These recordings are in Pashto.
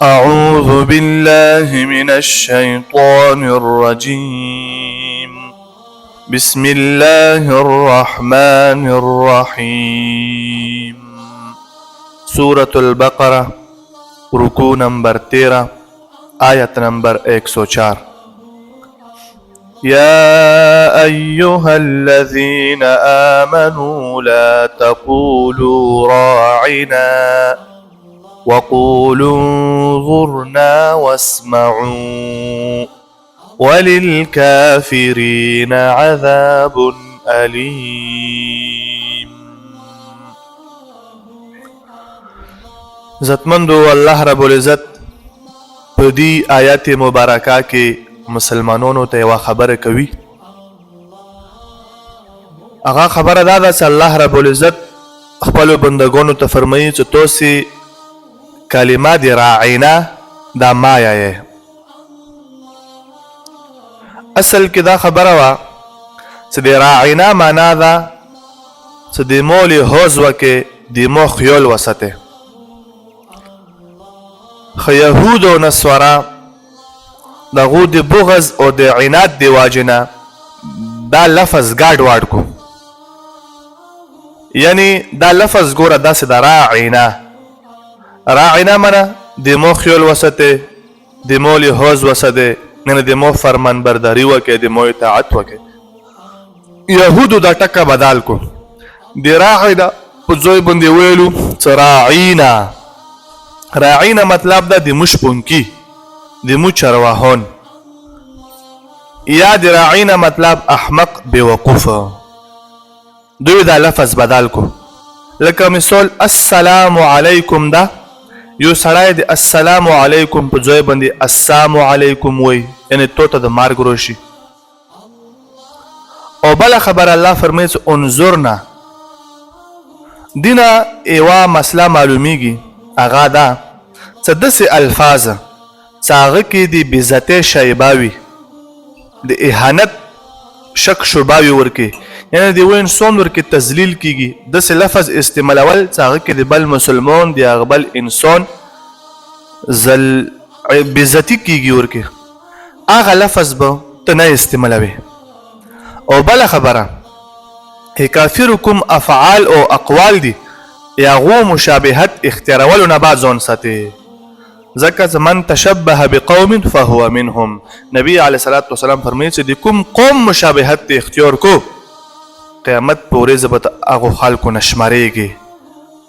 أعوذ بالله من الشيطان الرجيم بسم الله الرحمن الرحيم سورة البقرة رکوع نمبر 13 آیت نمبر 104 يا أيها الذين آمنوا لا تقولوا راعنا وقولوا انظرنا واسمعوا وللكافرين عذاب أليم. عزتمندو الله رب العزت په دې آیات مبارکه کې مسلمانانو ته یوه خبره کوي. هغه خبره دا ده چې الله رب العزت خپلو بندګانو ته فرمایي چې تاسې کلمه د راعینا دا ما یې اصل کې دا خبره وه چې د راعینا معنا ده چې د مو لحاظ وکې د مو خیال وساتې. خو یهود او نصارا د هغو د بغض او د عناد د وجې نه دا لفظ ګډ واډ کو، یعنی دا لفظ ګوره داسې د راعینا منه د مو خیال وساتې، د مو لحاظ وساتې، یعنی د مو فرمان برداري وکې، د مو اطاعت وکې. یهودو دا ټکه بدل کو، د راعینا په ځای باندې ویلو چې راعینا. راعینا مطلب ده د موږ شپونکي، د موږ چرواهان، یا د راعینا مطلب احمق بیوقوفه. دوی دا لفظ بدل کو. لکه مثال السلام علیکم ده، یو سړی د السلام علیکم په ځای باندې السلام علیکم وی، یعنی تو ته د مرګ راشي. او بله خبر الله فرمایي چې انظرنا. دینه یوه مسله معلومیږي، هغه ده چې داسې الفاظ چې هغه کې د بېعزتۍ شایبه وي، د اهانت شک شبه وي ورکې، یعنی د یو انسان ورکې تذلیل کیږي، داسې لفظ استعمالول چې هغه کې د بل مسلمان د هغه بل انسان بېعزتي کیږي ورکې، هغه لفظ به ته نه استعمالوي. او بله خبره کافرو کوم افعال او اقوال دي، هغو مشابهت اختیارولو نه باید ځان ساتي، ځکه چې من تشبه بقوم فهو منهم. نبی علیه صلات وسلام فرمایي چې د کوم قوم مشابهت د اختیار کو، قیامت په ورځ به ته هغو خلکو نه شمارېږي،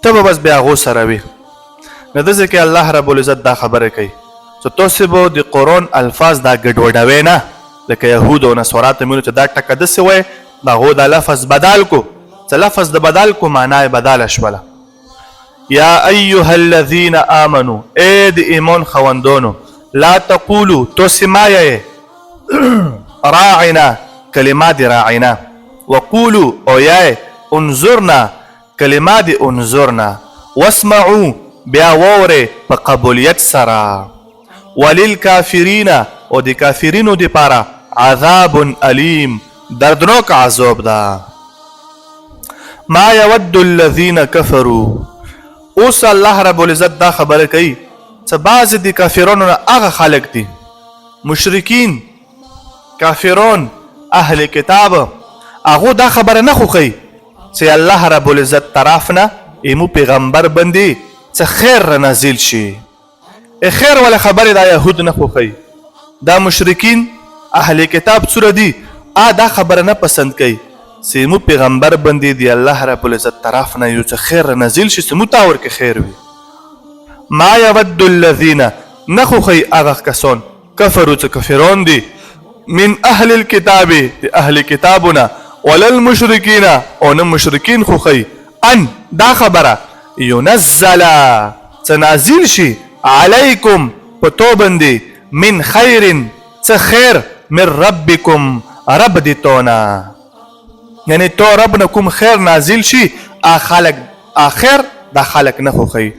ته به بس بیا هغو سره وي. نو داسې کې الله رب العزت دا خبره کوي چې تاسې به د قرآن الفاظ دا ګډوډوئ نه، لکه یهود او نصارا ته مینو چې دا ټکه داسې وایي، د هغو دا لفظ بدل کو، چې لفظ د بدل کو معنا یې بدله شوله. یا ایها الذین آمنو، ای د ایمان خوندانو، لا تقولو تاسې ما یې راعنا کلمه د راعنا، وقولو او یې انظرنا کلمه د انظرنا، واسمعو بیا واورئ په قبولیت سره، وللکافرین او د کافرینو دپاره عذاب علیم دردناک عذاب ده. ما یود الذین کفروا. اوس الله رب العزت دا خبره کوي چې بعضې د کافرانو نه هغه خلک دي، مشرکین، کافران، اهل کتاب، هغو دا خبره نه خوښوي چې الله رب العزت طرف نه ایمو پیغمبر باندې څه خیر را نازل شي. خیر والا خبرې دا یهود نه خوښوي، دا مشرکین اهل کتاب څوره دي، دا خبره نه پسند کوي چې مو پیغمبر باندې دی الله رب العزت طرف نه یو څه خیر را نازل شي چې مو ته ورکې خیر وي. ما یود الذین نه خوښوي هغه کسان کفرو چې کفران دي، من اهل الکتاب د اهل کتابونه، ولا المشرکین او نه مشرکین خوښوي ان دا خبره ینزل څه نازل شي علیکم په تو باندې من خیر څه خیر من ربکم رب دې تونه، یعنی تو رب نه کوم خیر نازل شي آخر دا خلق نه خوښوي.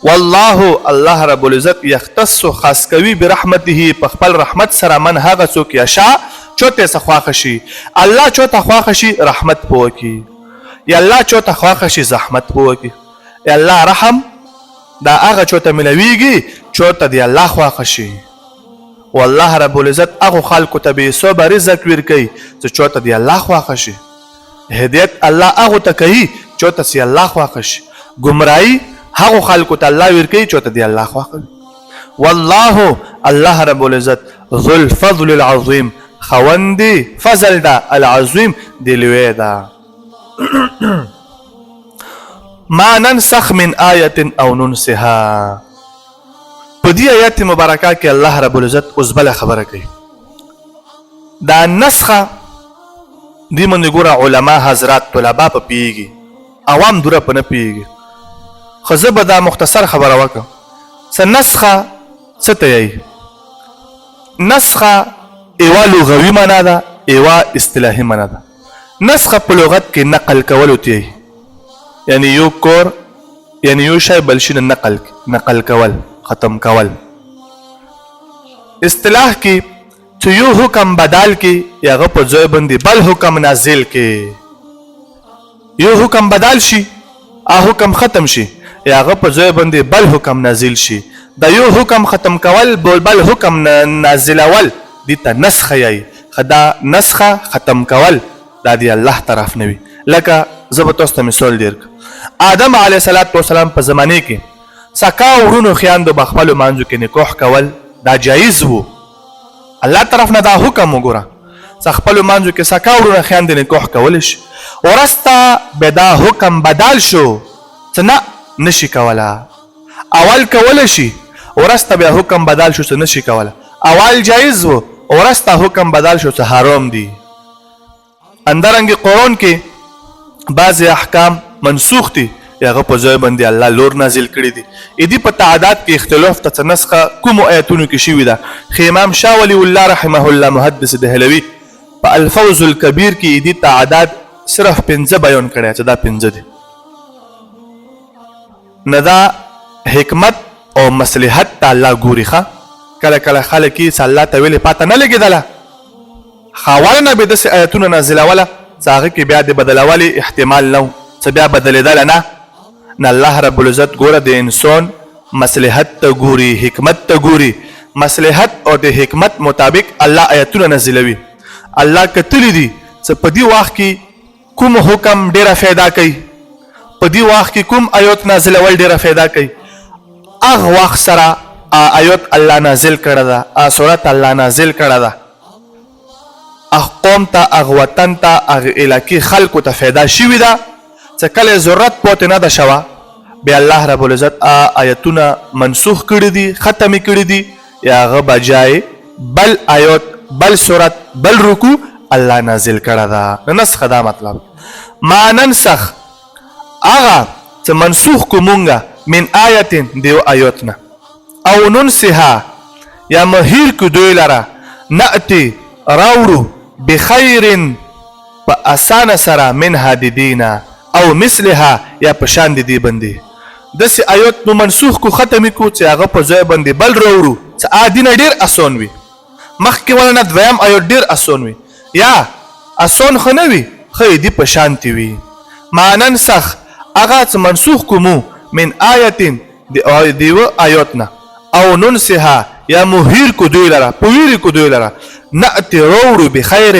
والله الله رب العزت یختص خاص کوي برحمته په خپل رحمت سره من هغه څوک یشاء چوته څه خواښه شي. الله چوته خواښه شي رحمت پوه کړي، یا الله چوته خواښه شي زحمت پوه کړي. یا الله رحم دا هغه چوته ملویږي چوته دی الله خوښ شي. والله رب العزت هغو خلکو ته بې حسابه رزق ورکوي چې چوته دی الله خوښ شي. هدایت الله هغو ته کوي چوته سي الله خوښ شي. ګمراهي هغو خلکو ته الله ورکوي چوته دی الله خوښ وي. والله الله رب العزت ذو الفضل العظیم خوند فضل ده العظیم دی لوی ده. ما ننسخ من آیت او ننسها. په دې آیت مبارکه کې الله رب العزت اوس بله خبره کوي. دا نسخه دې باندې ګوره علما حضرات طلبا په پوهېږي، عوام دوره په نه پوهېږي. خو زه به دا مختصر خبره وکړم. څه نسخه څه ته یایي؟ نسخه یوه لغوي معنا ده، یوه اصطلاحي معنا ده. نسخه په لغت کې نقل کولو ته یایي، یعنی یو کور یعنی یو شی بل شي نه نقل کول، ختم کول. اصطلاح کې چې یو حکم بدل کې یا هغه په ځای باندې بل حکم نازل کې، یو حکم بدل شي هغه حکم ختم شي یا هغه په ځای باندې بل حکم نازل شي. د یو حکم ختم کول بل حکم نازلول دې ته نسخه یایي. دا نسخه ختم کول دا دی الله طرف نه وي. لکه زه به تاسو ته مثال ډېر کړم. آدم علیه السلام په زمانې کې سکا وروڼو خویندو به خپلو منځو کې نکاح کول دا جایز و. الله طرف نه دا حکم وګوره چې خپلو منځو کې سکا وروڼو خویندې نکاح کولی شي. وروسته بیا دا حکم بدل شو چې نه نشي کوله. اول کولی شي، وروسته بیا حکم بدل شو چې نشي کوله. اول جایز و، وروسته حکم بدل شو چې حرام دي. اندرنګې قرآن کې بعضې احکام منسوخ دي یا هغه په ځای باندې الله لور نازل کړي دي. دې په تعداد کې اختلاف ته څه نسخه کومو آیتونو کې شوي ده. خو امام شاه ولی الله رحمه الله محدث دهلوي په الفوز الکبیر کې دې تعداد صرف 5 بیان کړی چې دا 5 دي. نه دا حکمت او مصلحت ته الله ګوري. ښه کله کله خلک یې چې الله ته ویلې پاته نه لګېدله، خاوله نه به داسې آیتونه نازلوله چې هغه کې بیا د بدلولې احتمال نه و، څه بیا بدلېدله نه. الله رب العزت ګوره د انسان مصلحت ته ګوري، حکمت ته ګوري. مصلحت او د حکمت مطابق الله آیتونه نازلوي. الله کتلی دي چې په دې وخت کې کوم حکم ډېره فایده کوي، په دې وخت کې کوم آیت نازلول ډېره فایده کوي. هغه وخت سره آیت الله نازل کړی ده، صورت الله نازل کړی ده. هغه قوم ته، هغه وطن ته، هغه علاقې خلکو ته فایده شوې ده چې کله ضرورت پاتې نه ده شوه بیا الله رب العزت آیتونه منسوخ کړي دي، ختم یې کړي دي، یا هغه بجای بل آیت، بل صورت، بل رکوع الله نازل کړی ده. نسخ دا مطلب ما ننسخ هغه چې منسوخ کو مونږه من آیت دیو آیتونه او ننسها یا مهیر کو دوی لره نأتی راوړو بخیر په اسانه سره منها د دینه او مثلها یا په شان د دې باندې داسې آیت نو منسوخ کو ختم کو چې هغه په ځای باندې بل راوړو چې دینه ډېر اسان وي. مخکې ولنه دویم آیت ډېر اسان وي، یا اسان خو نه وي خو یې دې په شانتې وي. ما ننسخ هغه چې منسوخ کو مو من آیت دیو آیت نه او ننسها یا مهیر کو دوی لره، په ویرې کو دوی لره نأتی راوړو بخیر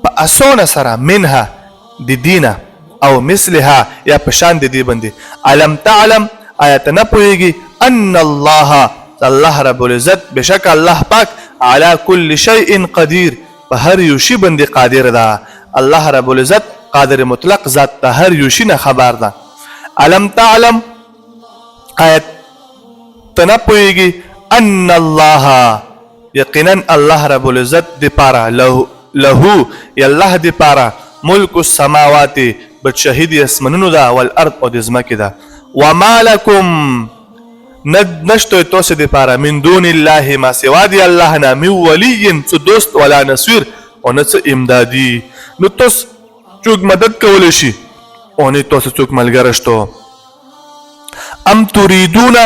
په اسانه سره منها د دینه او مثلها یا په شان د دې باندې. علم تعلم آیا ته نه پوهېږي ان الله رب العزت بشک الله پاک علی کل شیء قدیر په هر یو شي باندې قادر ده. الله رب العزت قادر مطلق ذات ته هر یو شي نه خبر ده. علم تعلم آیا ته نه پوهېږي ان الله یقینا الله رب العزت د پاره له الله د پاره ملک السماوات بادشاهي د اسمانونو ده والارض او د ځمکې ده. وما لکم نشته تاسو د پاره من دون الله ما سوا د الله نه من ولی څه دوست ولا نصير او نه څه امدادي. نو تاسو څوک مدد کولی شي او نه تاسو څوک ملګری شته. ام تريدون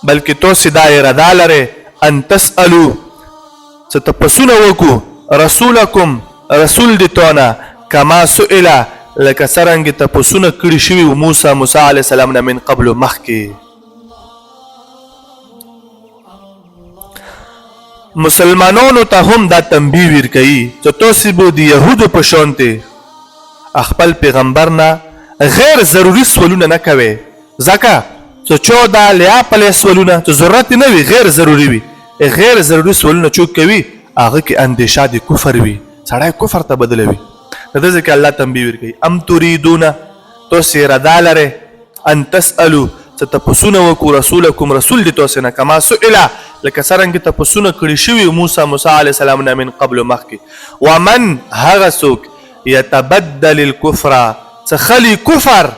بلکې تاسو دا اراده لرئ ان تسألو څه تپسونه وکړو رسولکم رسول د تونه کما سئل لکه څرنګې تپسونه کړي شوي و موسی علیه السلام نه من قبل مخکې. مسلمانانو ته هم دا تنبیه ورکوي چې تاسې به د یهودو په شانتې خپل پیغمبر نه غیر ضروري سوالونه نه کوئ ځکه چې چا دا لیا پلی سوالونه چې ضرورت نه وي غیر ضروري وي غیر ضروري سوالونه څوک کوي هغه کې اندیشه د کفر وي سړی کفر ته بدلوي د دې ځکه الله تنبیه ورکوي ام تريدون تاسې اراده لرئ ان تسألو چې تپوسونه وکړو رسولکم رسول د تاسې نه کما سئله لکه څرنګې تپوسونه کړي شوي موسی علیه السلام نه من قبل مخکې ومن هغه څوک یتبدل الکفر څه خلي کفر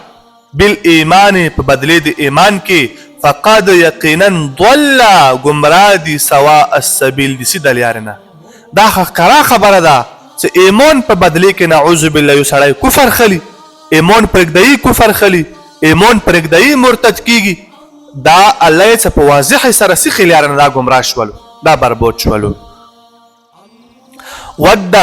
بالایمان په بدلې د ایمان کې فقد یقینا ضل گمراه دي سواء السبیل دي سیده لارې نه دا ښکاره خبره ده چې ایمان په بدلې کې نعوذ بالله یو سړی کفر خلي ایمان پرېږدی کفر خلي ایمان پرېږدی مرتد کیږي دا الله یې څه په واضح سره سیخې لارې نه دا ګمراه شولو دا برباد شولو ود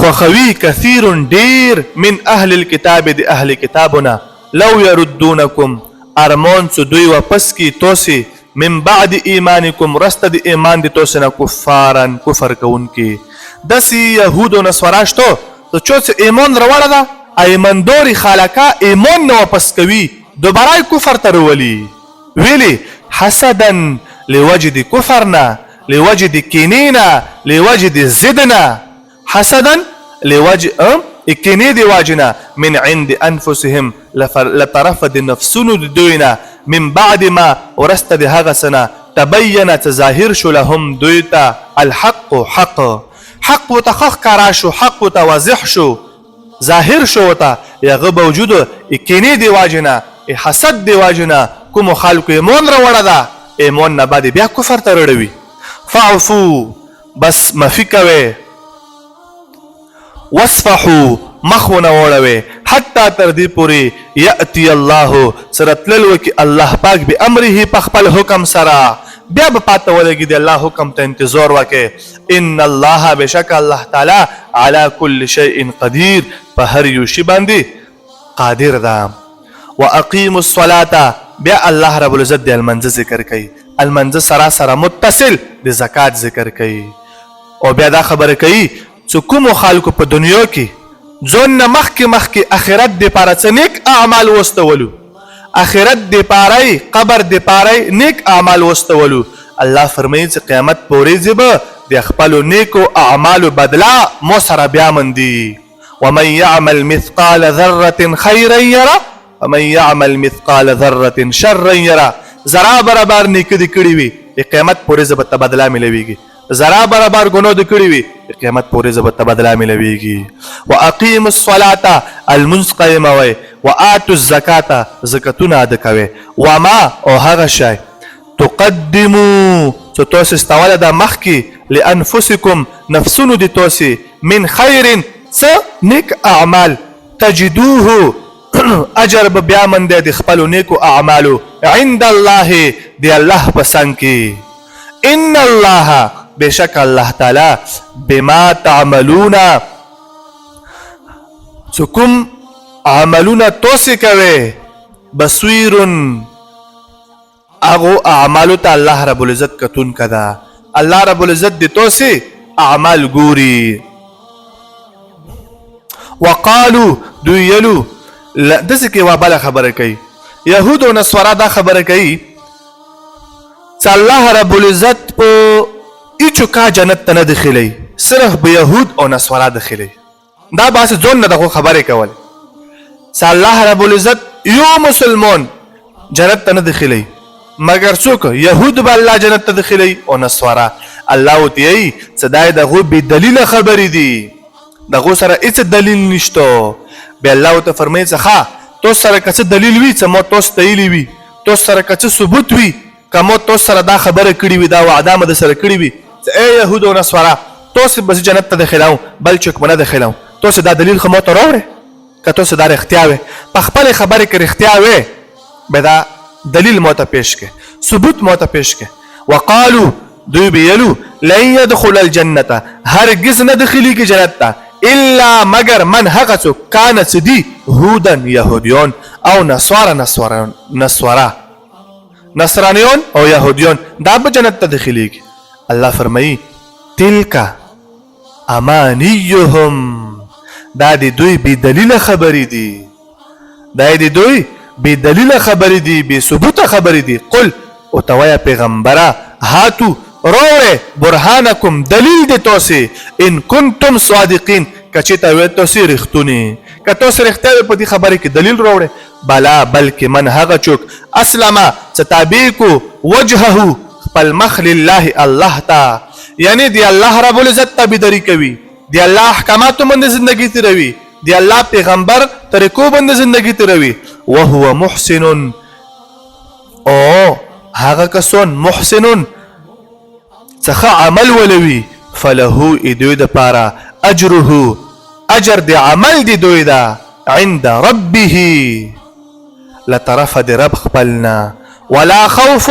خوخوي كثير ډیر من اهل الكتاب د اهل کتابنا لو يردونكم ارمان څه دوی واپس کی توسي من بعد ایمانکم رست د ایمان د توسي نه کفارن کفر کوونکي دسی یهود و نصاراشتو ته چوڅ ایمان روړه ده ایماندوري خالقا ایمان نه واپس کوي دوباره کفر ته وروړي ویلي حسدا لوجد کفرنا لوجد کینینا لوجد زدنا حسدا لوجه اکنی دی واجنا من عند انفسهم لطرف دی نفسونو دی دوینا من بعد ما ورست دی هغه سنه تبین تظاهر شو لهم دویتا الحق حق و تخخ کرا شو حق و توضح شو ظاهر شو وتا یغه بوجود اکنی دی واجنا حسد دی واجنا کوم خلق ایمان را وړه دا ایمان نه بعد بیا کفر ته رړوي فعفو بس مفکوي واصفحوا مخونه وړوي حتی تر دې پورې یاتی الله سره تلل وکي الله پاک به امره په خپل حکم سره بیا به پاته ولګي د الله حکم ته انتظار وکي ان الله بشک الله تعالی على كل شيء قدير په هر یو شی باندې قادر ده واقيموا الصلاه بیا الله رب العزت د المنځ ذکر کوي المنځ سره متصل د زکات ذکر کوي او بیا دا خبره کوي چې کوم خلکو په دنیا کې ځون نه مخکې اخرت د پاره څه نیک اعمال وستولو اخرت د پاره قبر د پاره نیک اعمال وستولو الله فرمایي چې قیامت پورې زبه د خپل نیکو اعمالو بدلا مو سره بیا مندي ومن يعمل مثقال ذره خيرا يره ومن يعمل مثقال ذره شرا يره ذره برابر نیک دي کړی وي قیامت پورې زبه ته بدلا ملويږي ذره برابر ګناه د کړی وي قیامت پورې زبر ته بدلا ملويږي واقيم الصلاه المنځ قائمه وي واتوا الزکات زکاتونه ادا کوي وما او هغه شی تقدموا چې تاسو استواله د مخکي لانفسکم نفسونو د تاسو من خیر څه نیک اعمال تجدوه اجر به بیا من د خپل نیکو اعمالو عند الله دی الله پسند کی ان الله بشک الله تعالی بما تعملون چکم عملون توسی کوي بصیر اغو اعمالو ته الله رب العزت کتون کدا الله رب العزت دی توسی اعمال ګوري وقالو دویلو دسه کې وابله خبره کوي يهود او نصارا دا خبره کوي چې الله رب العزت په ایچو کا جنت ته نه دخلي صرف به يهود او نصارا دخلي دا باسه ځون نه دغه خبره کول چې الله رب العزت یو مسلمان جنت ته نه دخلي مگر څوک يهود به الله جنت ته دخلي او نصارا الله وتعالى چې دا دغه به دلیل خبرې دي دغه سره هیڅ دلیل نشته به الله ته فرمایي ځخه تو سره کڅ دلیل وي چې مو توس تایلی وي تو سره کڅ ثبوت وي کوم تو سره دا خبره کړی وي دا وعده مده سره کړی وي اے يهود او نصارا توس بس جنت ته داخلاو بل چک منه داخلاو توس دا دلیل خو مو ته راوړې کته سره دا اختیار په خپل خبره کې اختیار وي به دا دلیل مو ته پیش کې ثبوت مو ته پیش کې وقالو دوی بیلو لن يدخل الجنه هرگز نه داخلي کې جنت ته الا مگر من هغه څوک کان سدي هودن يهوديون او نصارا نصرانيون او يهوديون دا به جنت ته داخليږي الله فرمایي تلک امانیهم دا د دوی بې دلیله خبرې دي دا د دوی بې دلیله خبرې دي بې ثبوته خبرې دي قل ورته وایه پیغمبره هاتو راوړئ برهانکم دلیل د تاسې ان کنتم صادقین که چېرته وایي تاسې رښتونې که تاسې رښتیا وایي په دې خبرې کې دلیل راوړئ بلا بلکې من هغه څوک اسلمه څه تابع کو وجهه خپل مخ لله الله ته یعنی دی الله رب العزت تابعداري کوي دی الله احکاماتو باندې زندگی تیروي دی الله پیغمبر طریقو باندې زندگی تیروي وهو محسن او هغه کسون محسنون څخه عمل ولوي فله دوی د پاره اجره اجر د عمل دی دوی دا عند ربه لطرف د رب خپلنا ولا خوف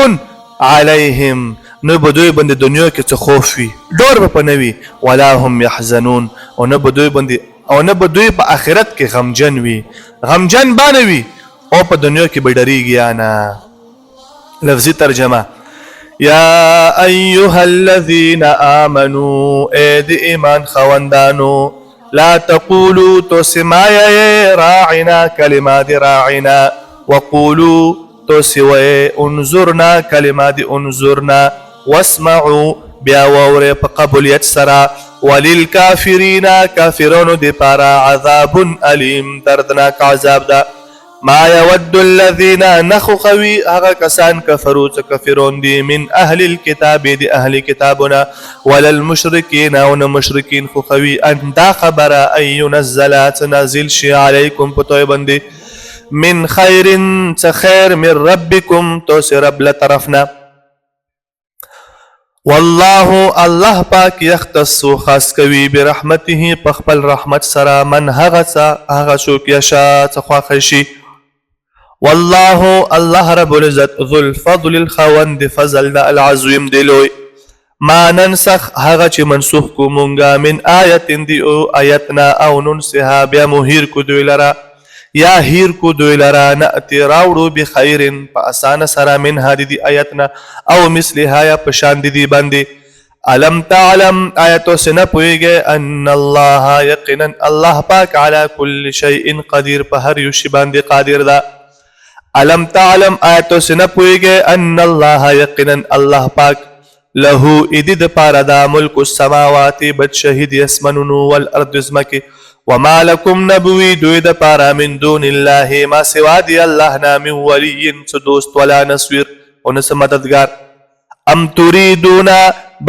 عليهم نو به دوی باندې دنیا کې څه خوف وي ډور به په نه وي ولا هم يحزنون او نه به دوی باندې او نه به دوی په آخرت کې غمجن وي غمجن به نه وي او په دنیا کې به ډریږي نه لفظي ترجمه یا ایها الذین آمنوا اے د ایمان خوندانو لا تقولوا تسمعوا راعنا کلمات راعنا وقولوا تسوي انظرنا کلمات انظرنا واسمعوا بیا ووري په قبولیت سره وللکافرین کافرونو د پاره عذاب الیم دردناک عذاب ده ما يود الذين نخخوي هغه کسان کفرو څه کفرون دي من اهل الكتاب دي اهل کتابنا ولا المشركين او مشرکین خوخوي ان دا خبره ان ينزل تنزل شي عليكم پتوي بندي من خير خير من ربكم توس رب لطرفنا والله الله پاک یختص خاص کوي برحمته په خپل رحمت سره من هغه څوک یشا څخه شي والله الله رب العزت ذو الفضل الخوند فضل العظیم دلوي ما ننسخ هغه چې منسوخ کو مونږه من آیت دی او آیتنا او ننسها بیا مهیر کو دوی لرا یا هیر کو دوی لرا نأتی راوړو بخیر په اسانه سره من هدي دی آیتنا او مثلها یا پشان دی باندې الم تعلم آیتو سنه پویږي ان الله یقینا الله پاک علی کل شیء قدیر په هر یو شی باندې قادر ده الم تعلم آیتو سنه پویږي ان الله یقینا الله پاک له اید پارا دا ملک السماوات بد شهید یسمنون والارض زمکه وما لكم نبوي دوی د پارا من دون الله ما سوا دی الله نا من ولی دوست ولا نصير او نس مددگار ام تريدون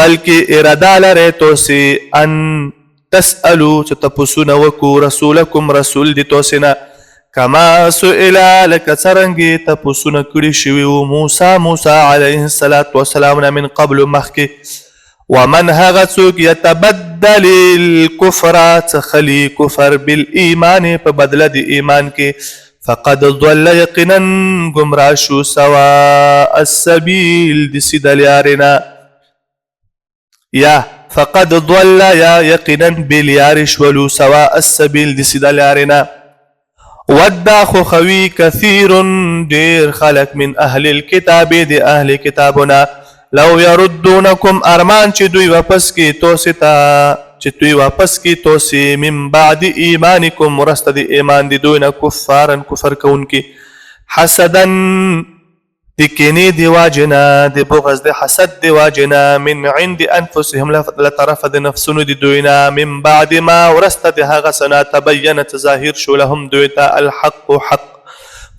بلکې اراده لري توسي ان تسالو تپسون وکو رسولکم رسول دی توسنا کما سئل لك څرنګه تپسون کړي شوی موسی عليه السلام من قبل مخکې ومن هغه څوک يتبدل الكفر تخلي كفر بالإيمان په بدله د ایمان کې فقد ضل یقینا گمراه شو سواء السبيل د سیده لارنا یا فقد ضل یا یقینا بالیار شولو سواء السبيل د سیده لارنا ودا خوخوي كثير دير خلق من اهل الكتاب د اهل کتابنا لو يردونكم ارمان چې دوی واپس کی توستا چې دوی واپس کی توسی من بعد ایمانکم ورست د ایمان دی دوی نه کفارن کفر کونکي حسدا دکنی دی واجنا دی بغض دی حسد دی واجنا من عند انفسهم لطرف دی نفسونو دی دوینا من بعد ما ورست دی هغه سنا تبینت ظاهر شو لهم دویتا الحق حق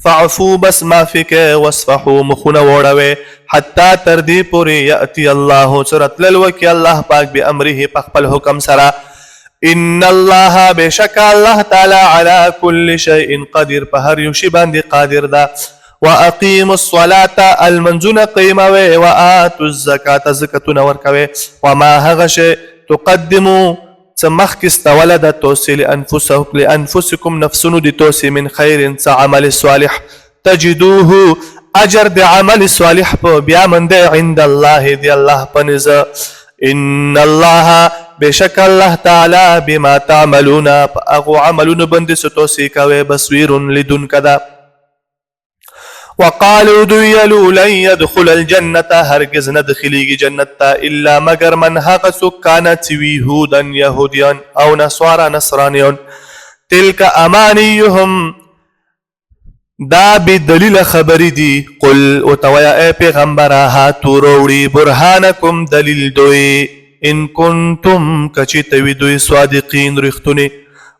فعفو بس معفی که وصفحو مخون وڑوے حتی تردی پوری یأتی اللہ سرت للوکی اللہ پاک بی امره پخپل حکم سرا ان اللہ بشک اللہ تعالی علی کل شیء قدیر پہر یوشی باندی قادر دا وَأَقِيمُ الصَّلَاةَ المنزون قیموے وَآتُ الزَّكَاةَ زکتون ورکوے وما هغش تقدمو سمخكست ولد توسي لأنفسكم نفسنو دي توسي من خير عمل صالح تجدوه أجر دي عمل صالح بيامن دي عند الله دي الله پنزا إن الله بشك الله تعالى بما تعملون أغو عملون بند ستوسي كوي بصوير لدن كذا وقالوا دویلو لن يدخل الجنة هرگز ندخلیگی جنت تا الا مگر من هغه څوک کانت وی هودن یهودیان او نصارا نصرانیان تلک امانیهم دا بدلیل خبری دی قل وتویا اے پیغمبره هاتو روڑی برهانکم دلیل دوی ان کنتم کچیتوی دوی صادقین رختونی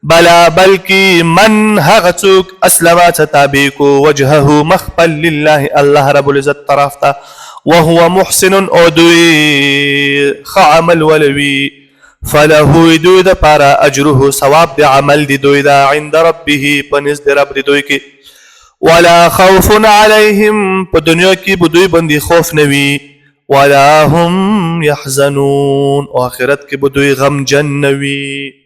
بلا بلکی من هغه څوک اسلما تابع کو وجهه مخبل لله الله رب العزت طرف ته وهو محسن او دوی خعمل ولوی فله دوی د پارا اجره ثواب د عمل دی دوی دا عند ربه پنځ د رب دی دوی کې ولا خوف عليهم په دنیا کې بدوی باندې خوف نوي ولا هم يحزنون او آخرت کې بدوی غم جن نوي